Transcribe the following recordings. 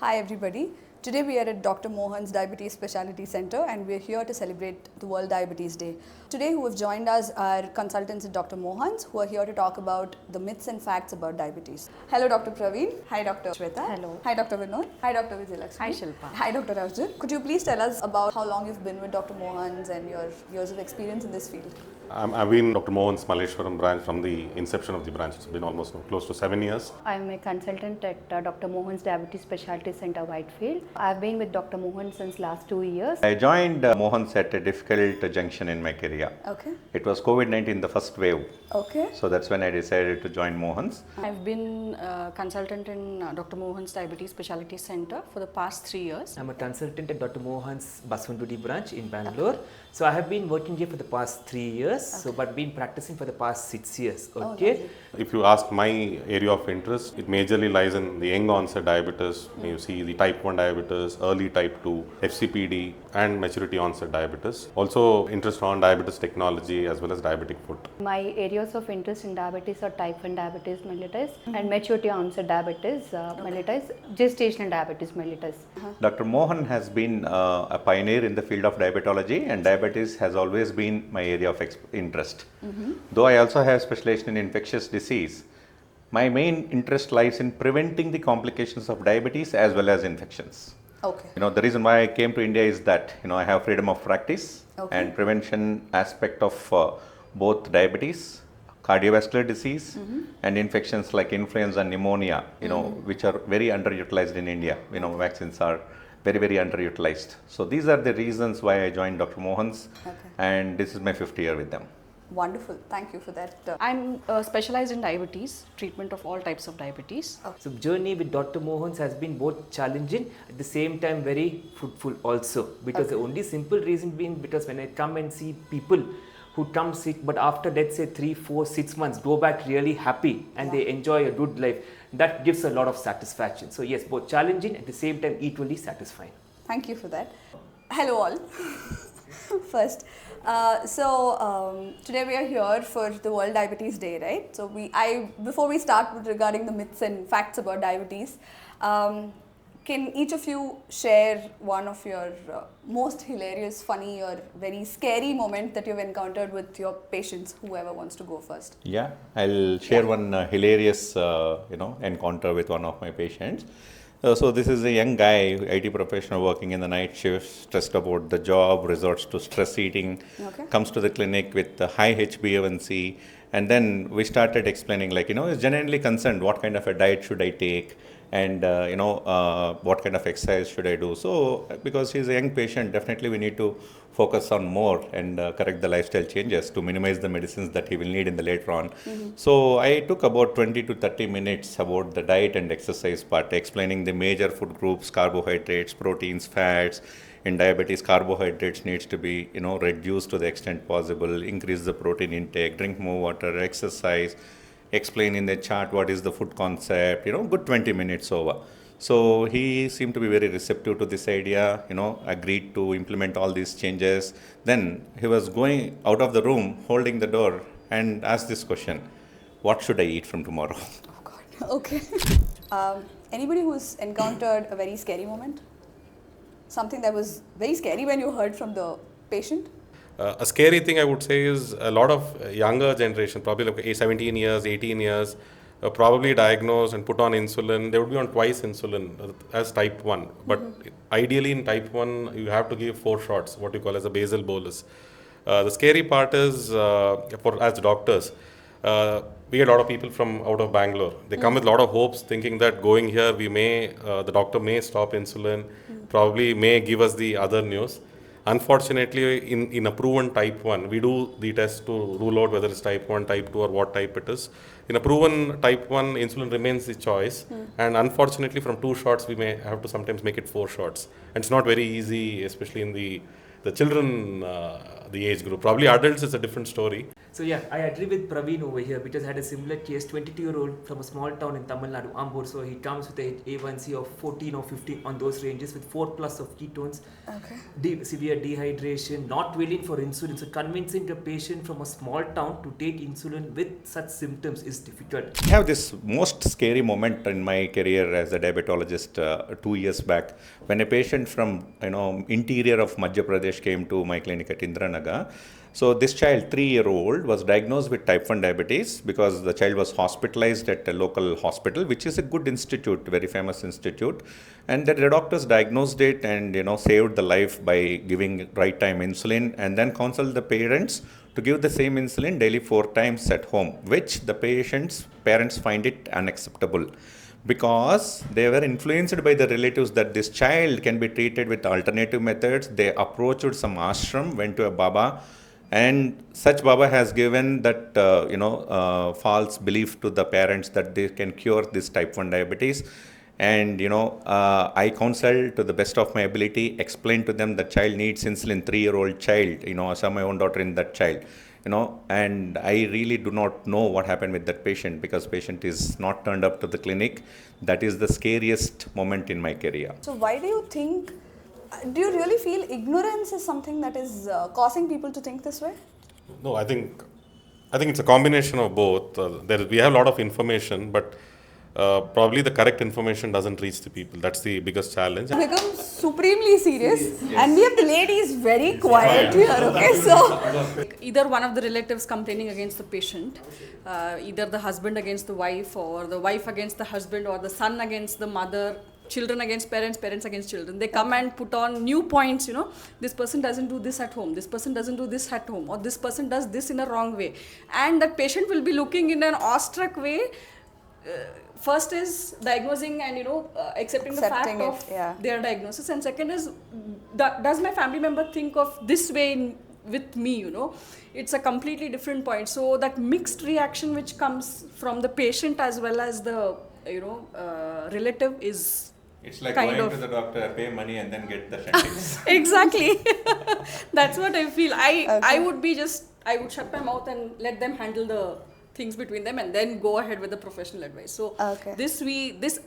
Hi everybody. Today we are at Dr. Mohan's Diabetes Specialty Center and we are here to celebrate the World Diabetes Day. Today who have joined us are consultants at Dr. Mohan's who are here to talk about the myths and facts about diabetes. Hello Dr. Praveen. Hi Dr. Swetha. Hello. Hi Dr. Vinod. Hi Dr. Vijayalakshmi. Hi Shilpa. Hi Dr. Arjun. Could you please tell us about how long you've been with Dr. Mohan's and your years of experience in this field? I've been Dr. Mohan's Malleshwaram branch from the inception of the branch. It's been almost close to 7 years. I'm a consultant at Dr. Mohan's Diabetes Specialty Center, Whitefield. I've been with Dr. Mohan since last 2 years. I joined Mohans at a difficult junction in my career. Okay. It was COVID-19, the first wave. Okay. So that's when I decided to join Mohans. I've been a consultant in Dr. Mohan's Diabetes Specialty Center for the past 3 years. I'm a consultant at Dr. Mohan's Basavanagudi branch in Bangalore. So I have been working here for the past 3 years, but been practicing for the past 6 years. Okay. If you ask my area of interest, it majorly lies in the young onset diabetes. You see the type 1 diabetes, early type 2, FCPD and maturity onset diabetes. Also interest on diabetes technology as well as diabetic foot. My areas of interest in diabetes are type 1 diabetes mellitus and maturity onset diabetes mellitus, gestational diabetes mellitus. Dr. Mohan has been a pioneer in the field of diabetology, and diabetes has always been my area of interest. Though I also have specialization in infectious disease, my main interest lies in preventing the complications of diabetes as well as infections. Okay. The reason why I came to India is that, I have freedom of practice and prevention aspect of both diabetes, cardiovascular disease and infections like influenza and pneumonia, which are very underutilized in India. Vaccines are very, very underutilized. So these are the reasons why I joined Dr. Mohan's, and this is my 5th year with them. Wonderful. Thank you for that. I'm specialized in diabetes, treatment of all types of diabetes. So journey with Dr. Mohan's has been both challenging, at the same time very fruitful also. Because the only simple reason being because when I come and see people who come sick, but after let's say 3, 4, 6 months go back really happy and they enjoy a good life, that gives a lot of satisfaction. So yes, both challenging at the same time equally satisfying. Thank you for that. Hello all. First, today we are here for the World Diabetes Day, right? So before we start with regarding the myths and facts about diabetes, can each of you share one of your most hilarious, funny or very scary moment that you've encountered with your patients, whoever wants to go first? Yeah, I'll share one hilarious, encounter with one of my patients. So this is a young guy, IT professional working in the night shift, stressed about the job, resorts to stress eating, comes to the clinic with a high HbA1c, and then we started explaining he's genuinely concerned what kind of a diet should I take, and what kind of exercise should I do. So because he's a young patient, definitely we need to focus on more and correct the lifestyle changes to minimize the medicines that he will need in the later on. So I took about 20 to 30 minutes about the diet and exercise part, explaining the major food groups, carbohydrates, proteins, fats. In diabetes, carbohydrates needs to be reduced to the extent possible, increase the protein intake, drink more water, exercise, explain in the chart what is the food concept, good 20 minutes over. So he seemed to be very receptive to this idea, agreed to implement all these changes. Then he was going out of the room, holding the door and asked this question: what should I eat from tomorrow? Oh God, okay. Anybody who's encountered a very scary moment? Something that was very scary when you heard from the patient? A scary thing I would say is a lot of younger generation, probably like 17 years, 18 years, probably diagnosed and put on insulin. They would be on twice insulin as type 1. But ideally in type 1, you have to give 4 shots, what you call as a basal bolus. The scary part is, as doctors, we get a lot of people from out of Bangalore. They come with a lot of hopes, thinking that going here, the doctor may stop insulin, probably may give us the other news. Unfortunately, in a proven type 1, we do the test to rule out whether it's type 1, type 2 or what type it is. In a proven type 1, insulin remains the choice. And unfortunately, from 2 shots, we may have to sometimes make it 4 shots. And it's not very easy, especially in the children, the age group. Probably adults is a different story. So yeah, I agree with Praveen over here because I had a similar case, 22-year-old from a small town in Tamil Nadu, Ambur. So he comes with a A1C of 14 or 15 on those ranges with 4+ of ketones, severe dehydration, not willing for insulin. So convincing a patient from a small town to take insulin with such symptoms is difficult. I have this most scary moment in my career as a diabetologist 2 years back when a patient from interior of Madhya Pradesh came to my clinic at Indira Nagar. So this child, 3-year-old, was diagnosed with type 1 diabetes because the child was hospitalized at a local hospital, which is a good institute, very famous institute. And the doctors diagnosed it and saved the life by giving right time insulin and then counseled the parents to give the same insulin daily 4 times at home, which the parents find it unacceptable. Because they were influenced by the relatives that this child can be treated with alternative methods. They approached some ashram, went to a Baba, and such Baba has given that false belief to the parents that they can cure this type 1 diabetes. And I counsel to the best of my ability, explain to them the child needs insulin, 3-year-old child. I saw my own daughter in that child. And I really do not know what happened with that patient because patient is not turned up to the clinic. That is the scariest moment in my career. So why do you think, do you really feel ignorance is something that is causing people to think this way? No, I think it's a combination of both. We have a lot of information, but probably the correct information doesn't reach the people. That's the biggest challenge. It becomes supremely serious, and we have the ladies very quiet here, okay? So Either one of the relatives complaining against the patient, either the husband against the wife, or the wife against the husband, or the son against the mother, children against parents, parents against children. They come and put on new points, this person doesn't do this at home, this person doesn't do this at home, or this person does this in a wrong way. And that patient will be looking in an awestruck way. First is diagnosing and accepting the fact of their diagnosis, and second is does my family member think of this way with me? It's a completely different point. So that mixed reaction which comes from the patient as well as the relative is it's like kind going of to the doctor, pay money and then get the shunting. exactly. That's what I feel. I would shut my mouth and let them handle the things between them and then go ahead with the professional advice. So this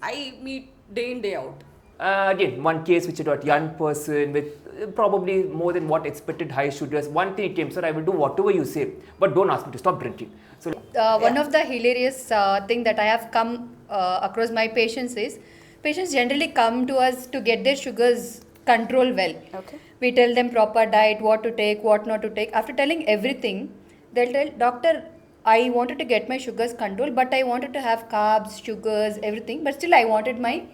I meet day in, day out. Again, one case which is a young person with probably more than what expected high sugars. One thing came, sir, I will do whatever you say, but don't ask me to stop drinking. So one of the hilarious thing that I have come across my patients is, patients generally come to us to get their sugars controlled well. Okay. We tell them proper diet, what to take, what not to take. After telling everything, they'll tell, doctor, I wanted to get my sugars controlled, but I wanted to have carbs, sugars, everything, but still I wanted my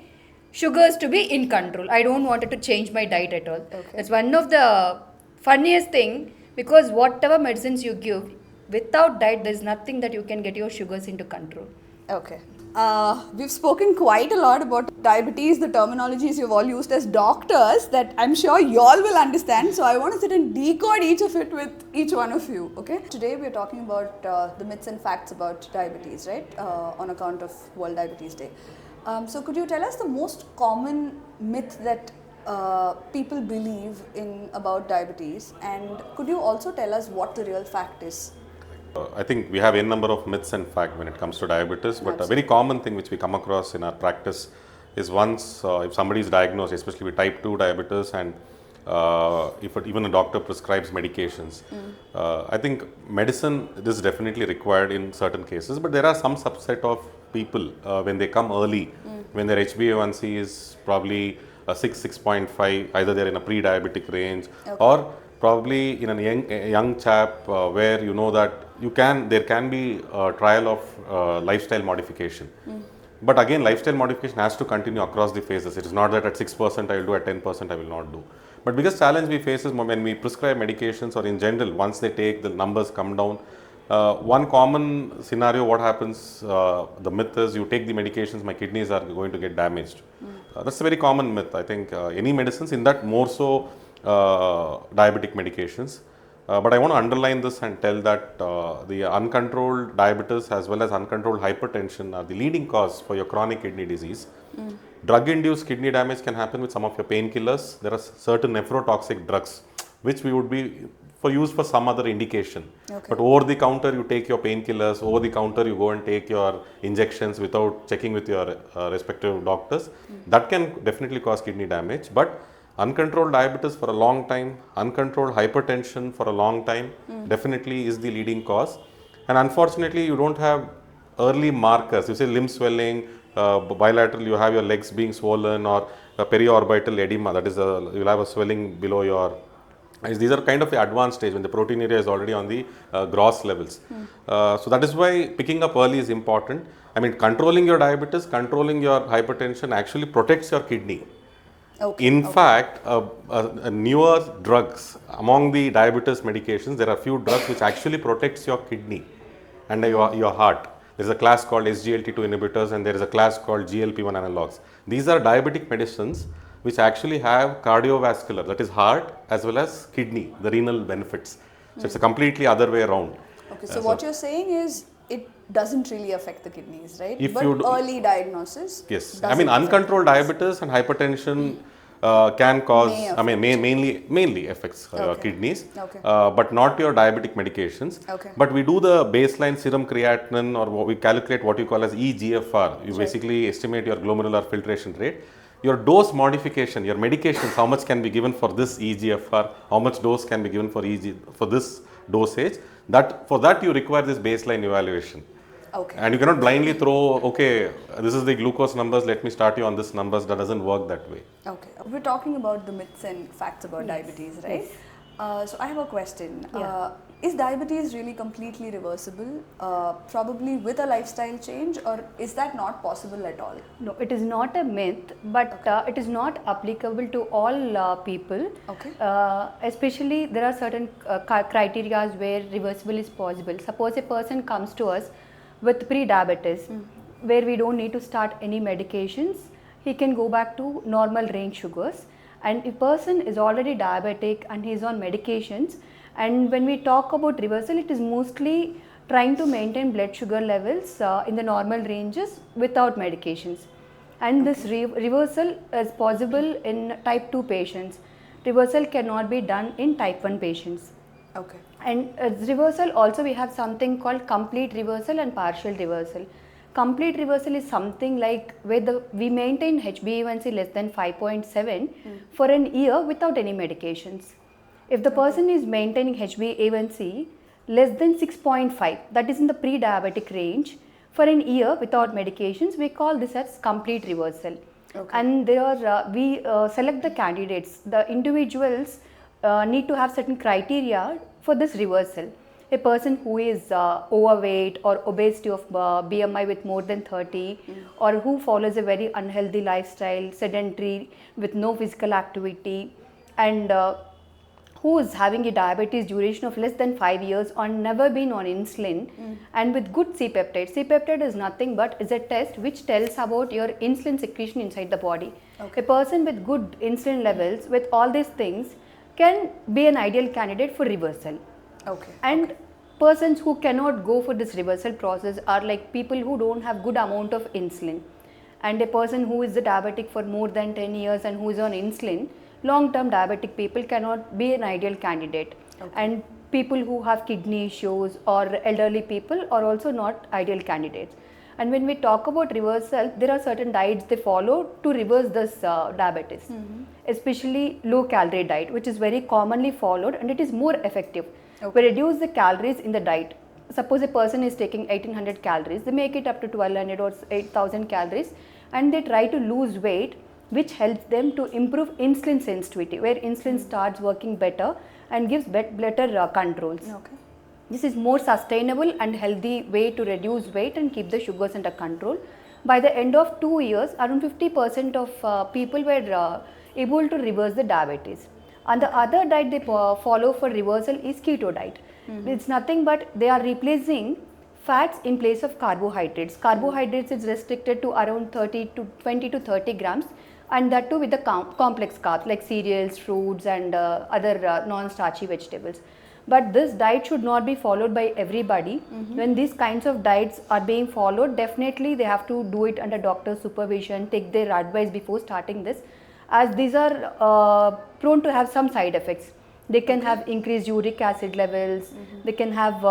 sugars to be in control. I don't wanted to change my diet at all. Okay. That's one of the funniest thing, because whatever medicines you give, without diet, there's nothing that you can get your sugars into control. Okay. We've spoken quite a lot about diabetes, the terminologies you've all used as doctors that I'm sure you all will understand. So I want to sit and decode each of it with each one of you. Okay. Today we're talking about the myths and facts about diabetes, right? On account of World Diabetes Day. So could you tell us the most common myth that people believe in about diabetes, and could you also tell us what the real fact is? I think we have a number of myths and facts when it comes to diabetes, but a very common thing which we come across in our practice is once if somebody is diagnosed, especially with type 2 diabetes, and if even a doctor prescribes medications, I think medicine is definitely required in certain cases, but there are some subset of people when they come early, when their HbA1c is probably 6.5, either they're in a pre-diabetic range or probably in a young chap where that there can be a trial of lifestyle modification. But again, lifestyle modification has to continue across the phases. It is not that at 6% I will do, at 10% I will not do. But biggest challenge we face is when we prescribe medications, or in general, once they take, the numbers come down. One common scenario, what happens, the myth is you take the medications, my kidneys are going to get damaged. That's a very common myth. I think any medicines, in that more so diabetic medications. But I want to underline this and tell that the uncontrolled diabetes as well as uncontrolled hypertension are the leading cause for your chronic kidney disease. Drug-induced kidney damage can happen with some of your painkillers. There are certain nephrotoxic drugs which we would be for use for some other indication. Okay. But over the counter, you take your painkillers. Over the counter, you go and take your injections without checking with your respective doctors. That can definitely cause kidney damage. But uncontrolled diabetes for a long time, uncontrolled hypertension for a long time, definitely is the leading cause. And unfortunately, you don't have early markers. You say limb swelling, bilateral, you have your legs being swollen, or periorbital edema, that is, you'll have a swelling below your eyes. These are kind of the advanced stage when the proteinuria is already on the gross levels. So that is why picking up early is important. I mean, controlling your diabetes, controlling your hypertension actually protects your kidney. Okay. In fact, newer drugs, among the diabetes medications, there are few drugs which actually protects your kidney and your heart. There is a class called SGLT2 inhibitors and there is a class called GLP-1 analogs. These are diabetic medicines which actually have cardiovascular, that is heart, as well as kidney, the renal benefits. So it's a completely other way around. Okay, so what you're saying is it doesn't really affect the kidneys, right? If but you do, early diagnosis. yes, I mean uncontrolled diabetes and hypertension can cause, mainly affects kidneys, but not your diabetic medications. Okay. But we do the baseline serum creatinine, or we calculate what you call as eGFR. You basically estimate your glomerular filtration rate. Your dose modification, your medications, how much can be given for this eGFR, how much dose can be given for this dosage. For that you require this baseline evaluation. Okay. And you cannot blindly throw, okay, this is the glucose numbers, let me start you on this numbers. That doesn't work that way. Okay. We're talking about the myths and facts about diabetes, right? So I have a question. Is diabetes really completely reversible, probably with a lifestyle change, or is that not possible at all? No, it is not a myth, but it is not applicable to all people. Okay. Especially there are certain criteria where reversible is possible. Suppose a person comes to us with pre-diabetes, where we don't need to start any medications, he can go back to normal range sugars. And if person is already diabetic and he is on medications, and when we talk about reversal, it is mostly trying to maintain blood sugar levels in the normal ranges without medications. And this reversal is possible in type 2 patients. Reversal cannot be done in type 1 patients. Okay. And reversal also, we have something called complete reversal and partial reversal. Complete reversal is something like where we maintain HbA1c less than 5.7 for an year without any medications. If the person is maintaining HbA1c less than 6.5, that is in the pre-diabetic range, for an year without medications, we call this as complete reversal. Okay. And there are, we select the candidates. The individuals need to have certain criteria for this reversal. A person who is overweight or obesity of BMI with more than 30, or who follows a very unhealthy lifestyle, sedentary with no physical activity, and who is having a diabetes duration of less than 5 years or never been on insulin, and with good C-peptide. C-peptide is nothing but is a test which tells about your insulin secretion inside the body. Okay. A person with good insulin levels with all these things can be an ideal candidate for reversal. Okay. And persons who cannot go for this reversal process are like people who don't have good amount of insulin. And a person who is a diabetic for more than 10 years and who is on insulin, long-term diabetic people cannot be an ideal candidate. Okay. And people who have kidney issues or elderly people are also not ideal candidates. And when we talk about reversal, there are certain diets they follow to reverse this diabetes, especially low calorie diet, which is very commonly followed and it is more effective. Okay. We reduce the calories in the diet. Suppose a person is taking 1800 calories, they make it up to 1200 or 8000 calories, and they try to lose weight, which helps them to improve insulin sensitivity, where insulin starts working better and gives better controls. Okay. This is more sustainable and healthy way to reduce weight and keep the sugars under control. By the end of 2 years, around 50% of people were able to reverse the diabetes. And the other diet they follow for reversal is keto diet. It's nothing but they are replacing fats in place of carbohydrates. Carbohydrates is restricted to around 20 to 30 grams, and that too with the complex carbs like cereals, fruits and other non-starchy vegetables. But this diet should not be followed by everybody. When these kinds of diets are being followed, definitely they have to do it under doctor's supervision, take their advice before starting this, as these are prone to have some side effects. They can have increased uric acid levels. They can have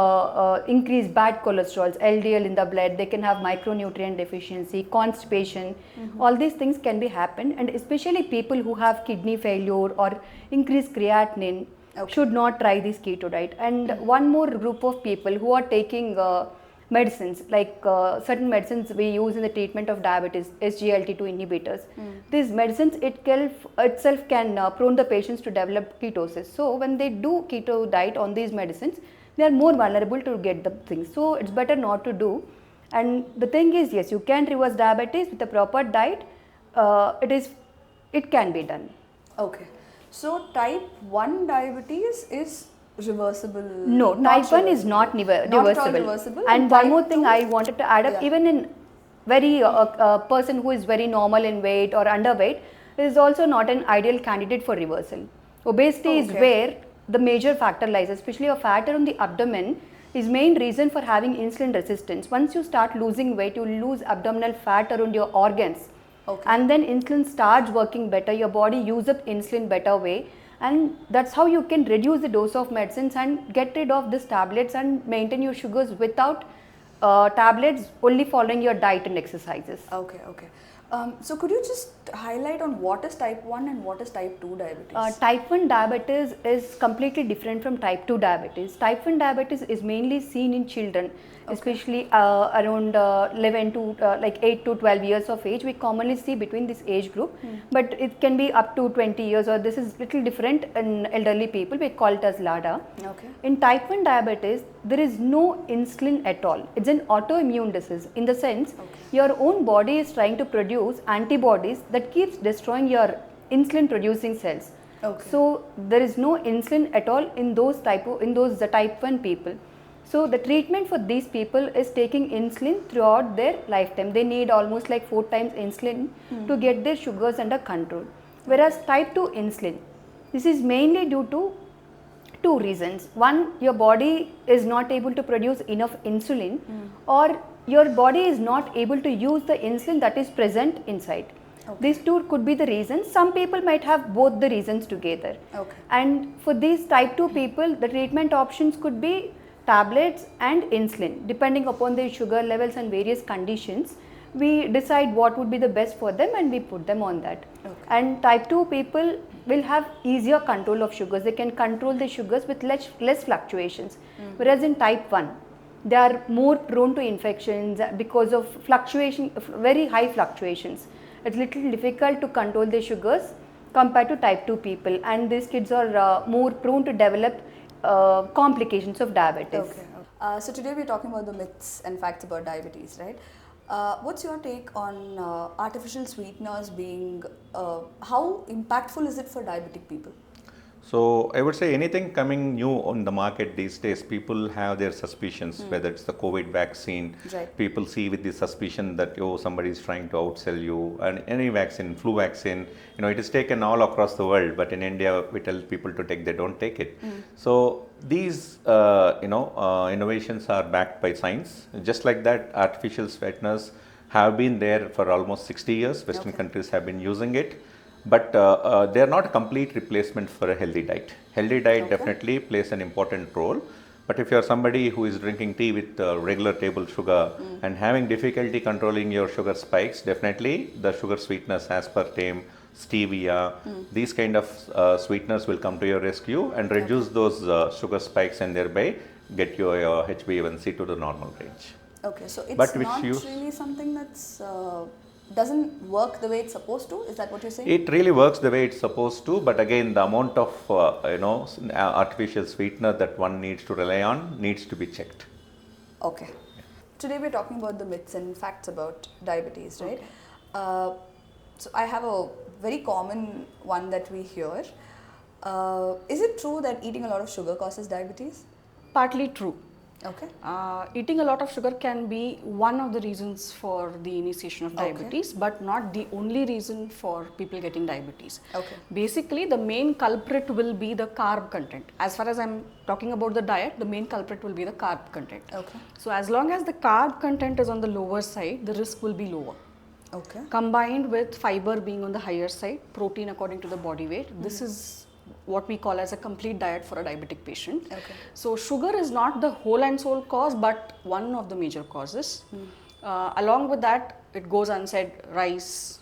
increased bad cholesterols, LDL in the blood. They can have micronutrient deficiency, constipation. All these things can be happen, and especially people who have kidney failure or increased creatinine should not try this keto diet. And one more group of people who are taking medicines, like certain medicines we use in the treatment of diabetes, SGLT2 inhibitors. These medicines itself can prone the patients to develop ketosis. So when they do keto diet on these medicines, they are more vulnerable to get the things. So it's better not to do. And the thing is, yes, you can reverse diabetes with a proper diet. It can be done. Okay. So type 1 diabetes is reversible? No, type 1 is not reversible. Not at all reversible. And one more thing 2? I wanted to add up, even in very person who is very normal in weight or underweight, is also not an ideal candidate for reversal. Obesity is where the major factor lies, especially a fat on the abdomen is main reason for having insulin resistance. Once you start losing weight, you lose abdominal fat around your organs. And then insulin starts working better, your body uses up insulin better way, and that's how you can reduce the dose of medicines and get rid of these tablets and maintain your sugars without tablets, only following your diet and exercises. Okay. So could you just highlight on what is type 1 and what is type 2 diabetes? Type 1 diabetes is completely different from type 2 diabetes. Type 1 diabetes is mainly seen in children, especially around 11 to like 8 to 12 years of age. We commonly see between this age group, but it can be up to 20 years, or this is little different in elderly people. We call it as LADA. In type 1 diabetes, there is no insulin at all. It's an autoimmune disease in the sense your own body is trying to produce antibodies that keeps destroying your insulin producing cells. So there is no insulin at all in those type 1 people. So the treatment for these people is taking insulin throughout their lifetime. They need almost like 4 times insulin to get their sugars under control. Whereas type 2 insulin, this is mainly due to 2 reasons. One, your body is not able to produce enough insulin, or your body is not able to use the insulin that is present inside. These 2 could be the reasons. Some people might have both the reasons together. And for these type 2 people, the treatment options could be tablets and insulin. Depending upon their sugar levels and various conditions, we decide what would be the best for them and we put them on that. And type 2 people will have easier control of sugars. They can control the sugars with less fluctuations. Whereas in type 1, they are more prone to infections because of very high fluctuations. It's little difficult to control the sugars compared to type 2 people, and these kids are more prone to develop complications of diabetes. So today we're talking about the myths and facts about diabetes, right? What's your take on artificial sweeteners being, how impactful is it for diabetic people? So I would say anything coming new on the market these days, people have their suspicions, whether it's the COVID vaccine, people see with the suspicion that somebody is trying to outsell you, and any vaccine, flu vaccine, it is taken all across the world, but in India we tell people to take, they don't take it. So these innovations are backed by science. Just like that, artificial sweeteners have been there for almost 60 years. Western countries have been using it. But they are not a complete replacement for a healthy diet. Healthy diet definitely plays an important role. But if you are somebody who is drinking tea with regular table sugar and having difficulty controlling your sugar spikes, definitely the sugar sweeteners, aspartame, stevia, these kind of sweeteners will come to your rescue and reduce those sugar spikes and thereby get your HbA1c to the normal range. So it's not really something that's doesn't work the way it's supposed to? Is that what you're saying? It really works the way it's supposed to, but again, the amount of artificial sweetener that one needs to rely on needs to be checked. Today we're talking about the myths and facts about diabetes, right? So I have a very common one that we hear. Is it true that eating a lot of sugar causes diabetes? Partly true. Eating a lot of sugar can be one of the reasons for the initiation of diabetes, but not the only reason for people getting diabetes. Basically, the main culprit will be the carb content. As far as I'm talking about the diet, the main culprit will be the carb content. So as long as the carb content is on the lower side, the risk will be lower. Combined with fiber being on the higher side, protein according to the body weight, this is what we call as a complete diet for a diabetic patient. Okay. So sugar is not the whole and sole cause, but one of the major causes. Along with that, it goes unsaid, rice,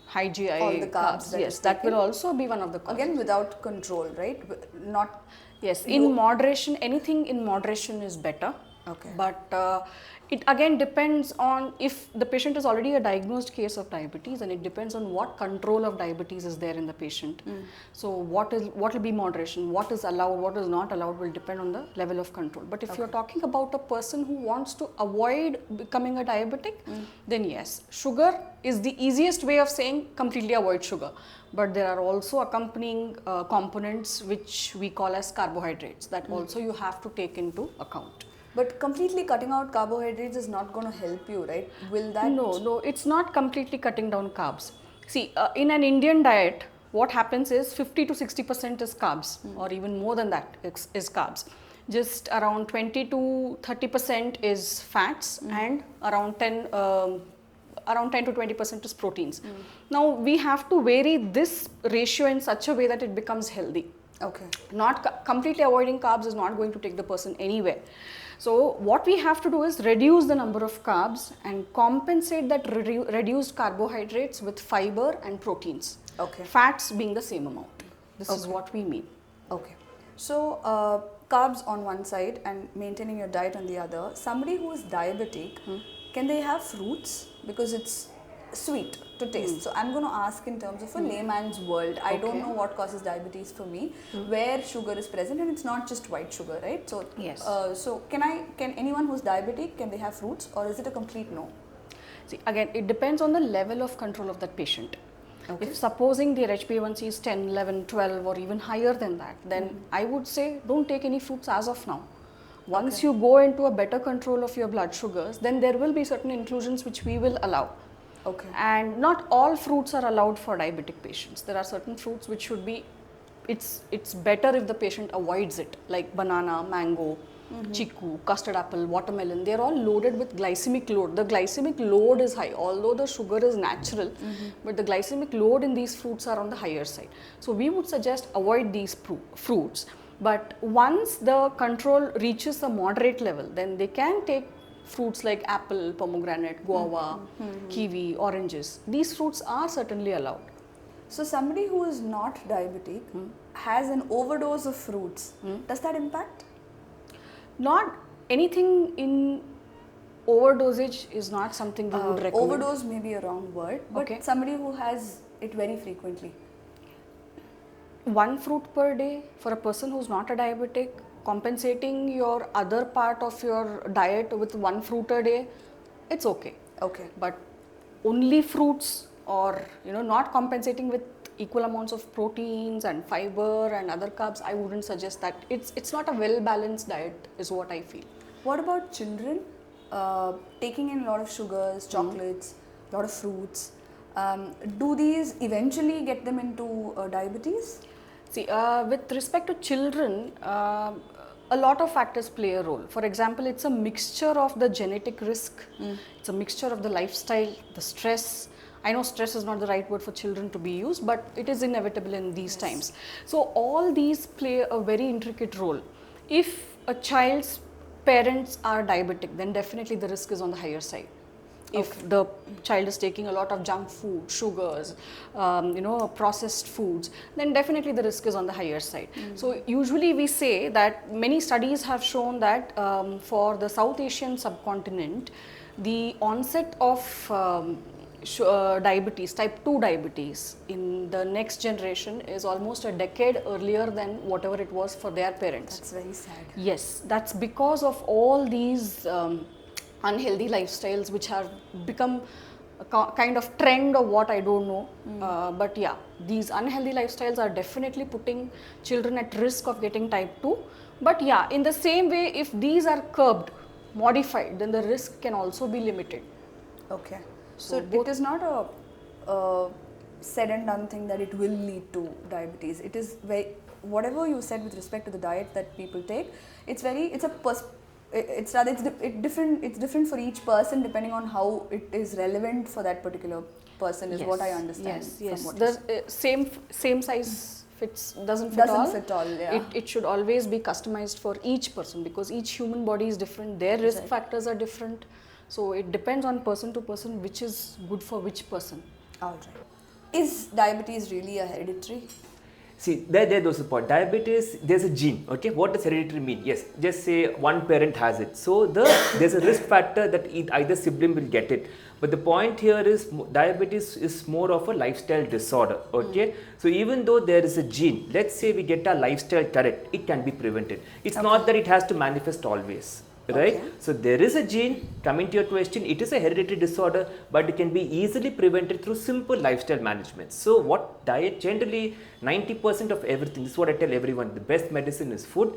high GI, All the carbs that yes, is that will taken. also be one of the causes. Again, without control, right? Not. Yes, in moderation, anything in moderation is better. Okay. But it again depends on if the patient is already a diagnosed case of diabetes, and it depends on what control of diabetes is there in the patient. So what will be moderation, what is allowed, what is not allowed will depend on the level of control. But if you're talking about a person who wants to avoid becoming a diabetic, then yes, sugar is the easiest way of saying completely avoid sugar. But there are also accompanying components which we call as carbohydrates that also you have to take into account. But completely cutting out carbohydrates is not going to help you, right? Will that? No, it's not completely cutting down carbs. See, in an Indian diet, what happens is 50 to 60% is carbs, or even more than that is carbs. Just around 20 to 30% is fats, and around 10 to 20% is proteins. Now, we have to vary this ratio in such a way that it becomes healthy. Okay. Not completely avoiding carbs is not going to take the person anywhere. So what we have to do is reduce the number of carbs and compensate that reduced carbohydrates with fiber and proteins. Okay. Fats being the same amount. This is what we mean. Okay. So carbs on one side and maintaining your diet on the other. Somebody who is diabetic, can they have fruits? Because it's sweet to taste. So I'm going to ask in terms of a layman's world. I don't know what causes diabetes for me, where sugar is present, and it's not just white sugar, right? So Yes. So can anyone who's diabetic, can they have fruits, or is it a complete no? See, again, it depends on the level of control of that patient. Okay. If supposing their HbA1c is 10, 11, 12 or even higher than that, then I would say don't take any fruits as of now. Once you go into a better control of your blood sugars, then there will be certain inclusions which we will allow. Okay. And not all fruits are allowed for diabetic patients. There are certain fruits which should be, it's better if the patient avoids it, like banana, mango, chiku, custard apple, watermelon. They're all loaded with glycemic load. The glycemic load is high, although the sugar is natural, but the glycemic load in these fruits are on the higher side. So we would suggest avoid these fruits. But once the control reaches a moderate level, then they can take fruits like apple, pomegranate, guava, kiwi, oranges. These fruits are certainly allowed. So somebody who is not diabetic has an overdose of fruits. Does that impact? Not anything in overdosage is not something we would recommend. Overdose may be a wrong word, but somebody who has it very frequently. One fruit per day for a person who's not a diabetic, compensating your other part of your diet with one fruit a day, it's okay. Okay. But only fruits, or not compensating with equal amounts of proteins and fiber and other carbs, I wouldn't suggest that. It's not a well balanced diet is what I feel. What about children taking in a lot of sugars, chocolates, a lot of fruits? Do these eventually get them into diabetes? See, with respect to children, a lot of factors play a role. For example, it's a mixture of the genetic risk, it's a mixture of the lifestyle, the stress. I know stress is not the right word for children to be used, but it is inevitable in these times. So all these play a very intricate role. If a child's parents are diabetic, then definitely the risk is on the higher side. If the child is taking a lot of junk food, sugars, processed foods, then definitely the risk is on the higher side. So usually we say that many studies have shown that for the South Asian subcontinent, the onset of diabetes, type 2 diabetes in the next generation is almost a decade earlier than whatever it was for their parents. That's very sad. Yes, that's because of all these unhealthy lifestyles which have become a kind of trend or what, I don't know. But yeah, these unhealthy lifestyles are definitely putting children at risk of getting type 2. But yeah, in the same way, if these are curbed, modified, then the risk can also be limited. Okay. So it is not a said and done thing that it will lead to diabetes. It is whatever you said with respect to the diet that people take. It's different for each person depending on how it is relevant for that particular person. Is what I understand. Yes. From what The same size doesn't fit Doesn't all, fit all, yeah. it should always be customized for each person, because each human body is different, their risk Right. factors are different. So it depends on person to person which is good for which person. Alright. Is diabetes really a hereditary? See, there's a point. Diabetes, there's a gene. Okay, what does hereditary mean? Yes, just say one parent has it. So there's a risk factor that either sibling will get it. But the point here is diabetes is more of a lifestyle disorder. Okay, so even though there is a gene, let's say we get a lifestyle correct, it can be prevented. It's not that it has to manifest always. Right? Okay. So there is a gene, coming to your question, it is a hereditary disorder, but it can be easily prevented through simple lifestyle management. So what diet, generally 90% of everything, this is what I tell everyone, the best medicine is food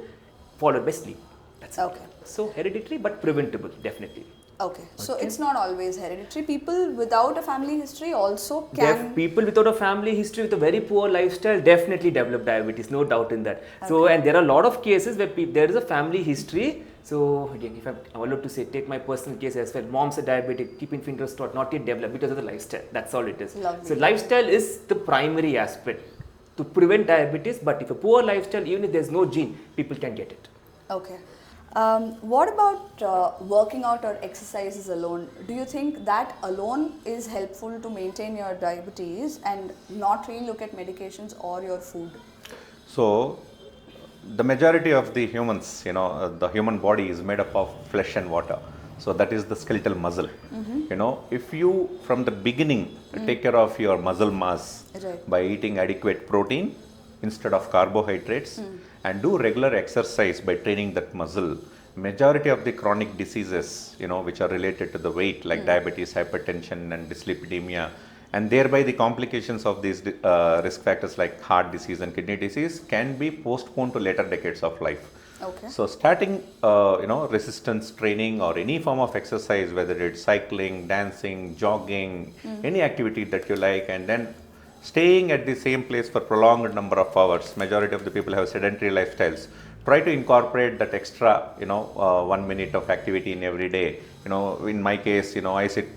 followed by sleep. That's it. Okay. So hereditary but preventable, definitely. Okay. So it's not always hereditary. People without a family history also can. People without a family history with a very poor lifestyle definitely develop diabetes, no doubt in that. So, and there are a lot of cases where there is a family history. So again, if I'm allowed to say, take my personal case as well, mom's a diabetic, keeping fingers taut, not yet developed because of the lifestyle. That's all it is. Lovely. So lifestyle is the primary aspect to prevent diabetes, but if a poor lifestyle, even if there's no gene, people can get it. Okay. What about working out or exercises alone? Do you think that alone is helpful to maintain your diabetes and not really look at medications or your food? So, the majority of the humans, the human body is made up of flesh and water. So that is the skeletal muscle. If you from the beginning take care of your muscle mass Right. by eating adequate protein instead of carbohydrates and do regular exercise by training that muscle, majority of the chronic diseases, which are related to the weight like diabetes, hypertension and dyslipidemia, and thereby the complications of these risk factors like heart disease and kidney disease can be postponed to later decades of life. Okay. So starting, resistance training or any form of exercise, whether it's cycling, dancing, jogging, any activity that you like, and then staying at the same place for prolonged number of hours. Majority of the people have sedentary lifestyles. Try to incorporate that extra, 1 minute of activity in every day. In my case, I sit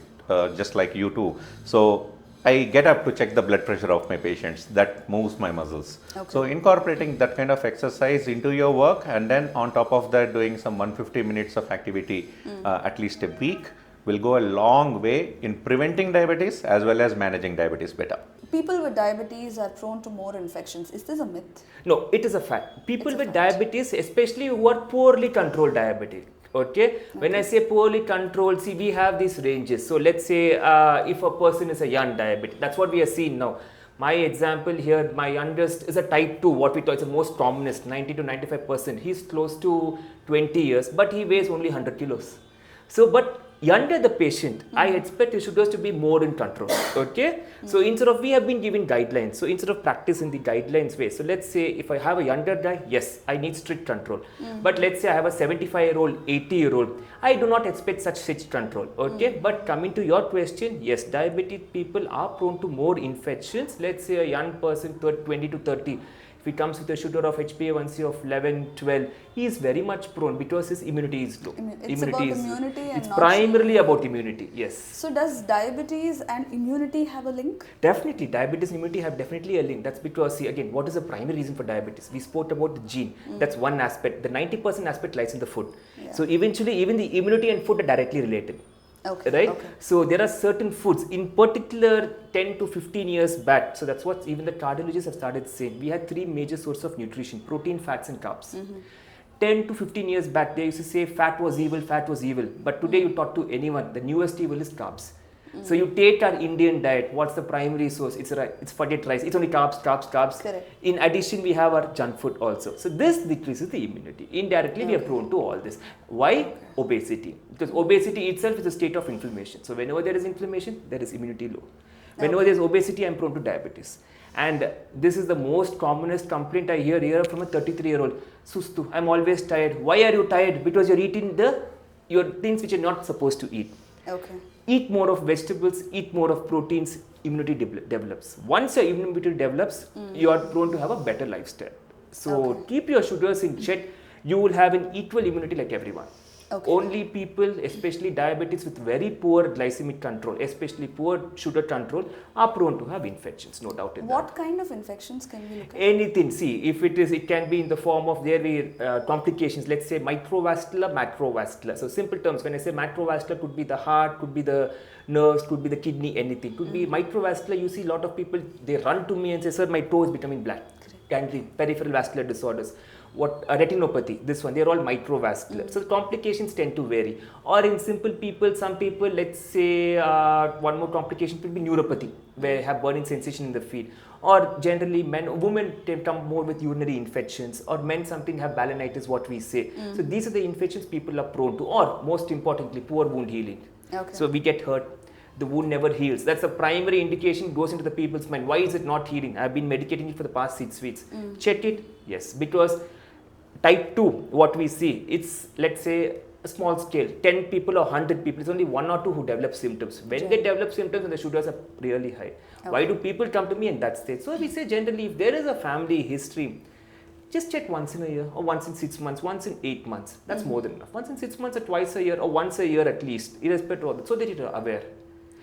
just like you too. So I get up to check the blood pressure of my patients. That moves my muscles. Okay. So incorporating that kind of exercise into your work, and then on top of that doing some 150 minutes of activity at least a week will go a long way in preventing diabetes as well as managing diabetes better. People with diabetes are prone to more infections. Is this a myth? No, it is a fact. People It's a with fact. diabetes, especially who are poorly controlled diabetic. Okay, when I say poorly controlled, see, we have these ranges. So let's say if a person is a young diabetic, that's what we are seeing now. My example here, my youngest is a type 2, what we call is the most commonest, 90 to 95%. He's close to 20 years, but he weighs only 100 kilos. So, but younger the patient, I expect his sugars to be more in control. Okay, so instead of, we have been giving guidelines. So instead of practicing the guidelines way, so let's say if I have a younger guy, yes, I need strict control. But let's say I have a 75-year-old, 80-year-old, I do not expect such strict control. Okay, but coming to your question, yes, diabetic people are prone to more infections. Let's say a young person, 20 to 30. If he comes with a sugar of HbA1c of 11, 12, he is very much prone because his immunity is low. It's about immunity and it's not primarily about immunity, yes. So does diabetes and immunity have a link? Definitely, diabetes and immunity have definitely a link. That's because, see, again, what is the primary reason for diabetes? We spoke about the gene. That's one aspect. The 90% aspect lies in the food. Yeah. So eventually, even the immunity and food are directly related. Okay. Right? Okay. So there are certain foods, in particular 10 to 15 years back, so that's what even the cardiologists have started saying. We had 3 major sources of nutrition: protein, fats and carbs. 10 to 15 years back, they used to say fat was evil, fat was evil. But today you talk to anyone, the newest evil is carbs. So you take our Indian diet, what's the primary source? It's forget rice, it's only carbs, carbs, carbs. Correct. In addition, we have our junk food also. So this decreases the immunity. Indirectly, we are prone to all this. Why? Obesity. Because obesity itself is a state of inflammation. So whenever there is inflammation, there is immunity low. Whenever there is obesity, I'm prone to diabetes. And this is the most commonest complaint I hear from a 33-year-old. Sustu, I'm always tired. Why are you tired? Because you're eating your things which you're not supposed to eat. Okay. Eat more of vegetables, eat more of proteins, immunity develops. Once your immunity develops, you are prone to have a better lifestyle. So keep your sugars in check, you will have an equal immunity like everyone. Okay. Only people, especially diabetics with very poor glycemic control, especially poor sugar control, are prone to have infections, no doubt in that. What kind of infections can we look at? Anything, see, if it can be in the form of complications, let's say microvascular, macrovascular. So simple terms, when I say macrovascular, could be the heart, could be the nerves, could be the kidney, anything. Could be microvascular, you see a lot of people, they run to me and say, sir, my toe is becoming black. Gangrene, peripheral vascular disorders. What retinopathy, this one, they're all microvascular. So the complications tend to vary. Or in simple people, some people, let's say one more complication could be neuropathy, where they have burning sensation in the feet. Or generally women tend to come more with urinary infections, or men something have balanitis, what we say. So these are the infections people are prone to, or most importantly, poor wound healing. Okay. So we get hurt, the wound never heals. That's a primary indication, goes into the people's mind. Why is it not healing? I've been medicating it for the past 6 weeks. Check it, yes, because type 2, what we see, it's, let's say, a small scale, 10 people or 100 people, it's only 1 or 2 who develop symptoms. When they develop symptoms and the sugars are really high, why do people come to me in that state? So we say generally, if there is a family history, just check once in a year, or once in 6 months, once in 8 months. That's more than enough. Once in 6 months, or twice a year, or once a year at least, irrespective of that, so that you are aware.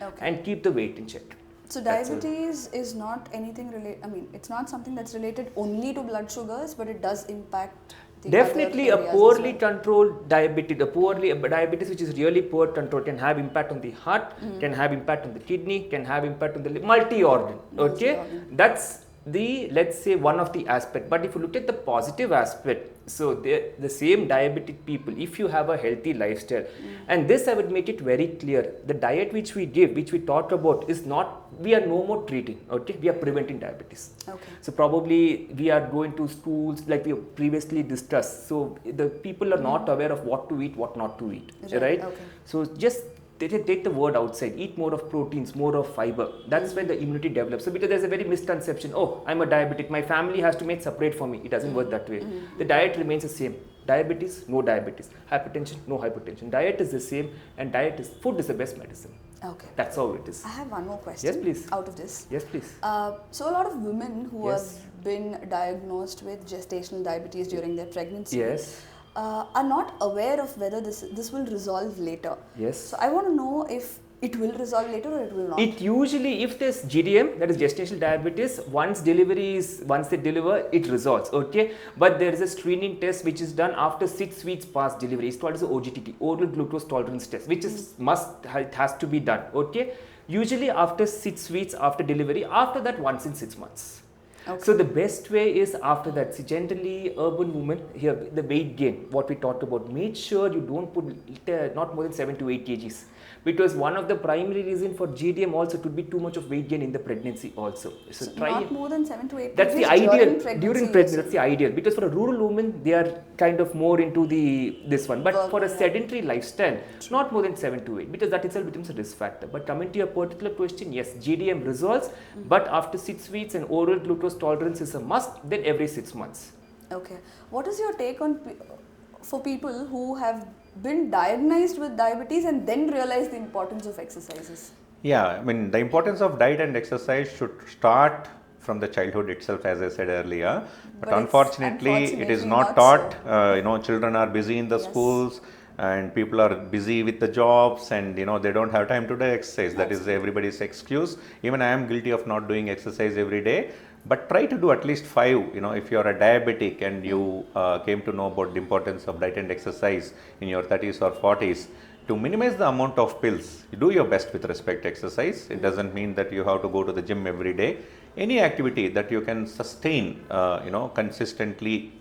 Okay. And keep the weight in check. So diabetes is not anything related, I mean, it's not something that's related only to blood sugars, but it does impact the Definitely other a areas poorly as well. controlled diabetes, diabetes which is really poor control can have impact on the heart, can have impact on the kidney, can have impact on the multi-organ. Okay, Multi-organ. that's the, let's say, one of the aspect. But if you look at the positive aspect, so the same diabetic people, if you have a healthy lifestyle, and this I would make it very clear, the diet which we give, which we talk about, is not, we are no more treating, okay, we are preventing diabetes. Okay. So probably we are going to schools like we have previously discussed, so the people are not aware of what to eat, what not to eat, right? Okay. So just take the word outside, eat more of proteins, more of fiber. That's when the immunity develops. So because there's a very misconception, oh, I'm a diabetic, my family has to make separate for me. It doesn't work that way. The diet remains the same. Diabetes, no diabetes. Hypertension, no hypertension. Diet is the same, and food is the best medicine. Okay. That's how it is. I have one more question. Yes, please. Out of this. Yes, please. So a lot of women who Yes. have been diagnosed with gestational diabetes during their pregnancy Yes. are not aware of whether this will resolve later. Yes. So I want to know if it will resolve later or it will not. It usually, if there's GDM, that is gestational diabetes, once they deliver, it resolves, okay? But there is a screening test which is done after 6 weeks past delivery. It's called as OGTT, oral glucose tolerance test, which is it has to be done, okay? Usually after 6 weeks after delivery, after that once in 6 months. Okay. So the best way is after that. See, generally urban women, here the weight gain, what we talked about, make sure you don't put not more than 7 to 8 kgs. Because one of the primary reason for GDM also could be too much of weight gain in the pregnancy also. So try not more than 7 to 8 that's the kgs ideal during pregnancy. That's the ideal, because for a rural woman they are kind of more into this one. But for a sedentary lifestyle, not more than 7 to 8, because that itself becomes a risk factor. But coming to your particular question, yes, GDM resolves, but after 6 weeks and oral glucose tolerance is a must. Then every 6 months. Okay. What is your take on for people who have been diagnosed with diabetes and then realize the importance of exercises? Yeah, I mean, the importance of diet and exercise should start from the childhood itself, as I said earlier. But unfortunately, it is not taught. So. Children are busy in the schools, and people are busy with the jobs, and they don't have time to do exercise. That is everybody's excuse. Even I am guilty of not doing exercise every day. But try to do at least 5. If you are a diabetic and you came to know about the importance of diet and exercise in your 30s or 40s, to minimize the amount of pills, you do your best with respect to exercise. It doesn't mean that you have to go to the gym every day. Any activity that you can sustain, consistently,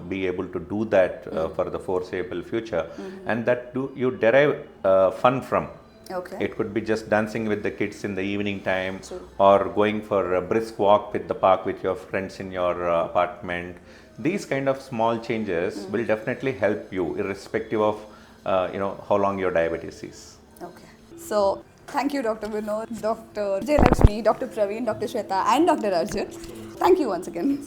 be able to do that for the foreseeable future, and that you derive fun from. Okay. It could be just dancing with the kids in the evening time, or going for a brisk walk with the park with your friends in your apartment. These kind of small changes will definitely help you, irrespective of how long your diabetes is. Okay. So thank you, Dr. Vinod, Dr. Vijayalakshmi, Dr. Praveen, Dr. Swetha, and Dr. Arjun. Thank you once again.